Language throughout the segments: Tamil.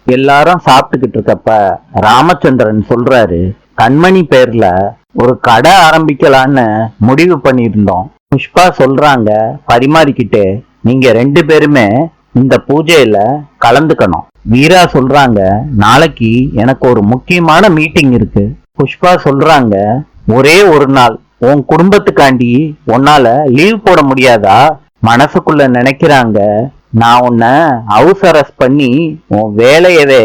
எல்லாரும் சாப்பிட்டுக்கிட்டு இருக்கப்ப ராமச்சந்திரன் சொல்றாரு, கண்மணி பேர்ல ஒரு கடை ஆரம்பிக்கலான்னு முடிவு பண்ணியிருந்தோம். புஷ்பா சொல்றாங்க பரிமாறிக்கிட்டு, நீங்க 2 பேருமே இந்த பூஜையில கலந்துக்கணும். வீரா சொல்றாங்க, நாளைக்கு எனக்கு ஒரு முக்கியமான மீட்டிங் இருக்கு. புஷ்பா சொல்றாங்க, ஒரே ஒரு நாள் உன் குடும்பத்துக்காண்டி உன்னால லீவ் போட முடியாதா? மனசுக்குள்ள நினைக்கிறாங்க, நான் உன்னை ஹவுஸ் அரெஸ்ட் பண்ணி உன் வேலையவே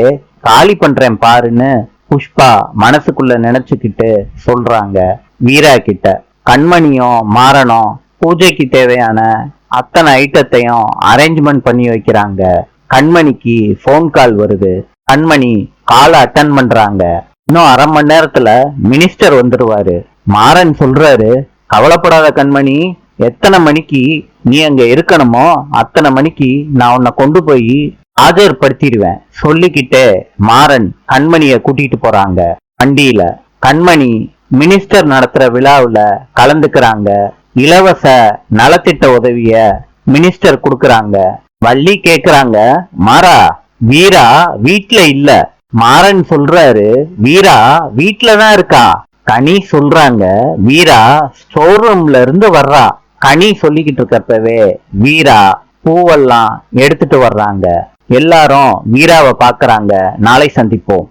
காலி பண்றேன் பாருன்னு புஷ்பா மனசுக்குள்ள நினைச்சுக்கிட்டு சொல்றாங்க வீரா கிட்ட. கண்மணியும் மாறனும் பூஜைக்கு தேவையான அத்தனை ஐட்டத்தையும் அரேஞ்ச்மெண்ட் பண்ணி வைக்கிறாங்க. கண்மணிக்கு போன் கால் வருது. கண்மணி காலை அட்டன் பண்றாங்க. இன்னும் அரை மணி நேரத்துல மினிஸ்டர் வந்துருவாரு. மாறன் சொல்றாரு, கவலைப்படாத கண்மணி, எத்தனை மணிக்கு நீ அங்க இருக்கணுமோ அத்தனை மணிக்கு நான் உன்னை கொண்டு போய் ஆஜர்படுத்திடுவேன் சொல்லிக்கிட்டே மாறன் கண்மணிய கூட்டிட்டு போறாங்க வண்டியில. கண்மணி மினிஸ்டர் நடத்துற விழாவுல கலந்துக்கிறாங்க. இலவச நலத்திட்ட உதவிய மினிஸ்டர் கொடுக்கறாங்க. வள்ளி கேக்குறாங்க, மாறா, வீரா வீட்ல இல்ல. மாறன் சொல்றாரு, வீரா வீட்லதான் இருக்கா. கனி சொல்றாங்க, வீரா ஸ்டோர் ரூம்ல இருந்து வர்றா. கனி சொல்லிக்கிட்டு இருக்கப்பவே வீரா பூவெல்லாம் எடுத்துட்டு வர்றாங்க. எல்லாரும் வீராவை பாக்குறாங்க. நாளை சந்திப்போம்.